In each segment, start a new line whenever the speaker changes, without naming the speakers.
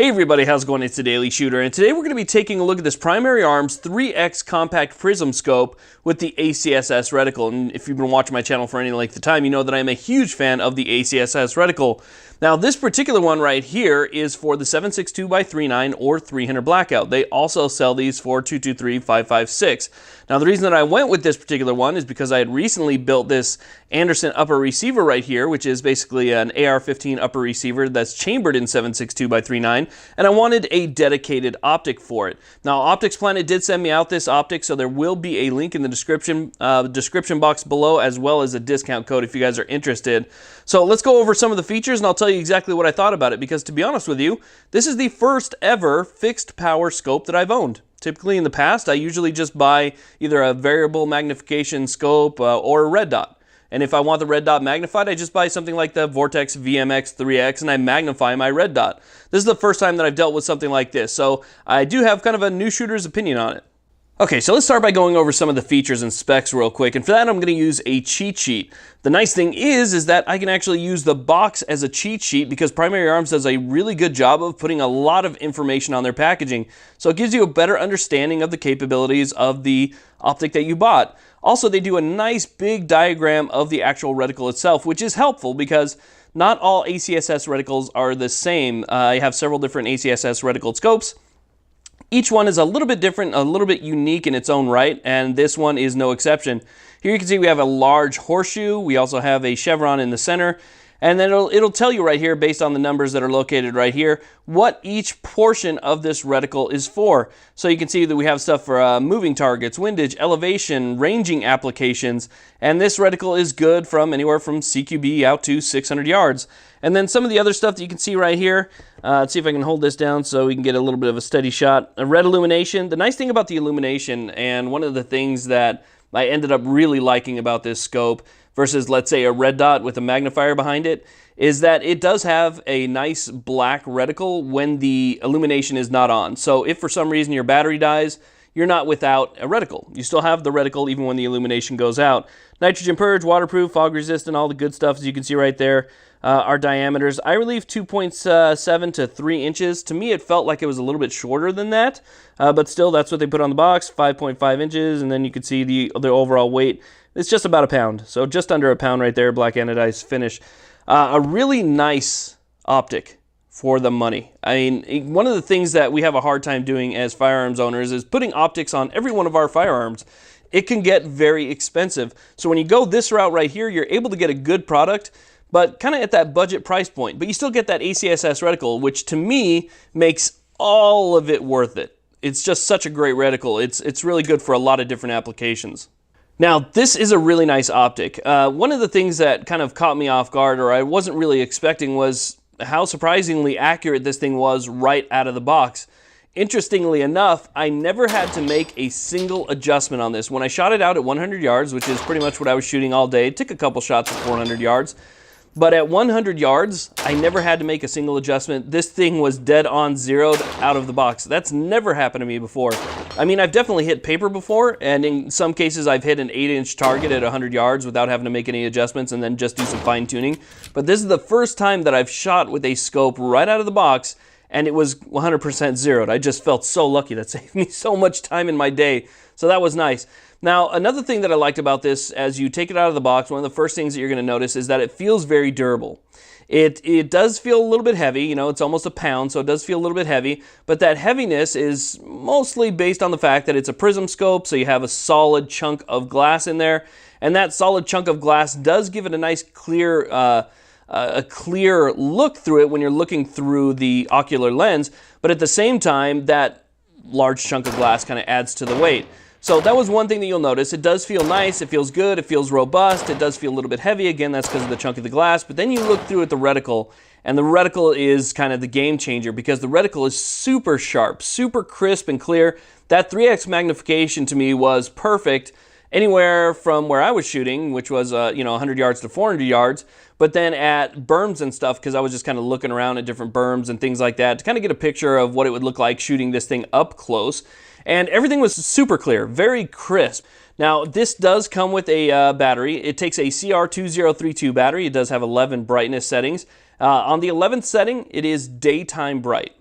Hey everybody, how's it going? It's the Daily Shooter, and today we're going to be taking a look at this Primary Arms 3X Compact Prism Scope with the ACSS Reticle. And if you've been watching my channel for any length of time, you know that I'm a huge fan of the ACSS Reticle. Now, this particular one right here is for the 7.62x39 or 300 Blackout. They also sell these for 223-556. Now, the reason that I went with this particular one is because I had recently built this Anderson upper receiver right here, which is basically an AR-15 upper receiver that's chambered in 7.62x39, and I wanted a dedicated optic for it. Now, Optics Planet did send me out this optic, so there will be a link in the description box below, as well as a discount code if you guys are interested. So let's go over some of the features, and I'll tell you exactly what I thought about it, because to be honest with you, this is the first ever fixed power scope that I've owned. Typically in the past, I usually just buy either a variable magnification scope or a red dot. And if I want the red dot magnified, I just buy something like the Vortex VMX 3X and I magnify my red dot. This is the first time that I've dealt with something like this, so I do have kind of a new shooter's opinion on it. Okay, so let's start by going over some of the features and specs real quick, and for that I'm going to use a cheat sheet. The nice thing is that I can actually use the box as a cheat sheet because Primary Arms does a really good job of putting a lot of information on their packaging, so it gives you a better understanding of the capabilities of the optic that you bought. Also, they do a nice big diagram of the actual reticle itself, which is helpful because not all ACSS reticles are the same. I have several different ACSS reticle scopes. Each one is a little bit different, a little bit unique in its own right, and this one is no exception. Here you can see we have a large horseshoe. We also have a chevron in the center, and then it'll tell you right here, based on the numbers that are located right here, what each portion of this reticle is for. So you can see that we have stuff for moving targets, windage, elevation, ranging applications, and this reticle is good from anywhere from CQB out to 600 yards. And then some of the other stuff that you can see right here, let's see if I can hold this down so we can get a little bit of a steady shot. A red illumination. The nice thing about the illumination, and one of the things that I ended up really liking about this scope versus, let's say, a red dot with a magnifier behind it, is that it does have a nice black reticle when the illumination is not on. So if for some reason your battery dies, you're not without a reticle. You still have the reticle even when the illumination goes out. Nitrogen purge, waterproof, fog resistant, all the good stuff as you can see right there. Our diameters, I relieve 2.7 to 3 inches. To me, it felt like it was a little bit shorter than that, but still, that's what they put on the box, 5.5 inches, and then you can see the overall weight. It's just about a pound, so just under a pound right there, black anodized finish. A really nice optic for the money. I mean, one of the things that we have a hard time doing as firearms owners is putting optics on every one of our firearms. It can get very expensive. So when you go this route right here, you're able to get a good product, but kind of at that budget price point. But you still get that ACSS reticle, which to me makes all of it worth it. It's just such a great reticle. It's really good for a lot of different applications. Now, this is a really nice optic. One of the things that kind of caught me off guard, or I wasn't really expecting, was how surprisingly accurate this thing was right out of the box. Interestingly enough, I never had to make a single adjustment on this. When I shot it out at 100 yards, which is pretty much what I was shooting all day, it took a couple shots at 400 yards, but at 100 yards, I never had to make a single adjustment. This thing was dead on zeroed out of the box. That's never happened to me before. I mean, I've definitely hit paper before, and in some cases I've hit an 8-inch target at 100 yards without having to make any adjustments and then just do some fine tuning. But this is the first time that I've shot with a scope right out of the box, and it was 100% zeroed. I just felt so lucky. That saved me so much time in my day. So that was nice. Now, another thing that I liked about this, as you take it out of the box, one of the first things that you're going to notice is that it feels very durable. It does feel a little bit heavy, you know, it's almost a pound, so it does feel a little bit heavy, but that heaviness is mostly based on the fact that it's a prism scope, so you have a solid chunk of glass in there, and that solid chunk of glass does give it a nice clear look through it when you're looking through the ocular lens, but at the same time, that large chunk of glass kind of adds to the weight. So that was one thing that you'll notice. It does feel nice, it feels good, it feels robust, it does feel a little bit heavy. Again, that's because of the chunk of the glass. But then you look through at the reticle, and the reticle is kind of the game changer because the reticle is super sharp, super crisp and clear. That 3x magnification to me was perfect anywhere from where I was shooting, which was 100 yards to 400 yards, but then at berms and stuff, because I was just kind of looking around at different berms and things like that to kind of get a picture of what it would look like shooting this thing up close. And everything was super clear, very crisp. Now, this does come with a battery. It takes a CR2032 battery. It does have 11 brightness settings. On the 11th setting, it is daytime bright.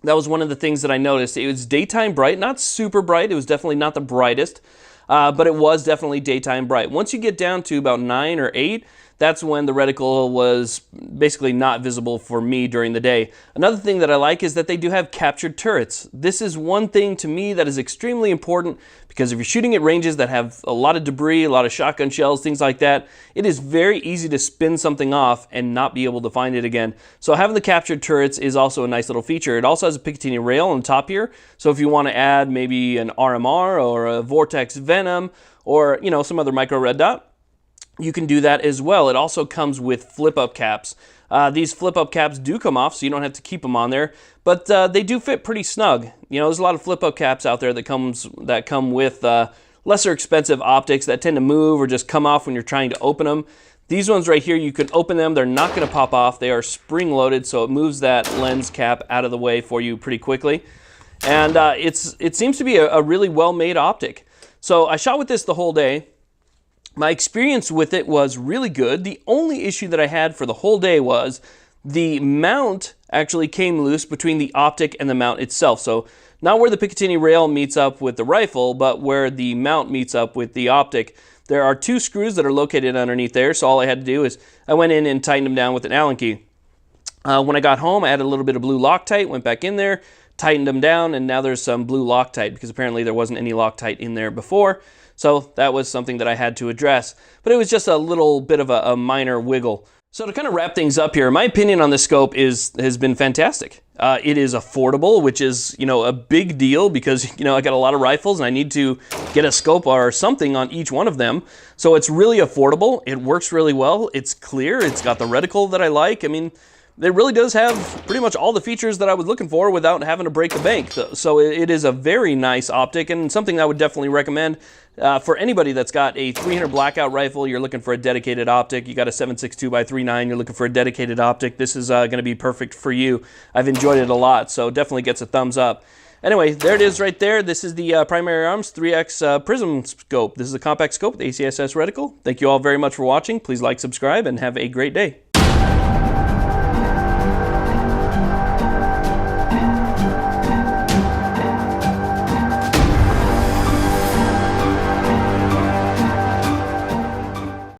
That was one of the things that I noticed. It was daytime bright, not super bright. It was definitely not the brightest, but it was definitely daytime bright. Once you get down to about 9 or 8, that's when the reticle was basically not visible for me during the day. Another thing that I like is that they do have captured turrets. This is one thing to me that is extremely important, because if you're shooting at ranges that have a lot of debris, a lot of shotgun shells, things like that, it is very easy to spin something off and not be able to find it again. So having the captured turrets is also a nice little feature. It also has a Picatinny Rail on the top here, so if you want to add maybe an RMR or a Vortex Venom or, you know, some other micro red dot, you can do that as well. It also comes with flip-up caps. These flip-up caps do come off, so you don't have to keep them on there, but they do fit pretty snug. You know, there's a lot of flip-up caps out there that come with lesser expensive optics that tend to move or just come off when you're trying to open them. These ones right here, you can open them. They're not going to pop off. They are spring-loaded, so it moves that lens cap out of the way for you pretty quickly. And it seems to be a really well-made optic. So I shot with this the whole day. My experience with it was really good. The only issue that I had for the whole day was the mount actually came loose between the optic and the mount itself. So not where the Picatinny Rail meets up with the rifle, but where the mount meets up with the optic. There are 2 screws that are located underneath there, so all I had to do is I went in and tightened them down with an Allen key. When I got home, I added a little bit of blue Loctite, went back in there, tightened them down, and now there's some blue Loctite, because apparently there wasn't any Loctite in there before. So that was something that I had to address, but it was just a little bit of a minor wiggle. So to kind of wrap things up here, my opinion on this scope has been fantastic. It is affordable, which is, you know, a big deal, because, you know, I got a lot of rifles and I need to get a scope or something on each one of them. So it's really affordable. It works really well. It's clear. It's got the reticle that I like. I mean, it really does have pretty much all the features that I was looking for without having to break the bank. So it is a very nice optic, and something I would definitely recommend for anybody that's got a 300 Blackout rifle. You're looking for a dedicated optic. You got a 7.62x39. You're looking for a dedicated optic. This is going to be perfect for you. I've enjoyed it a lot, so definitely gets a thumbs up. Anyway, there it is right there. This is the Primary Arms 3X Prism Scope. This is a compact scope with ACSS reticle. Thank you all very much for watching. Please like, subscribe, and have a great day.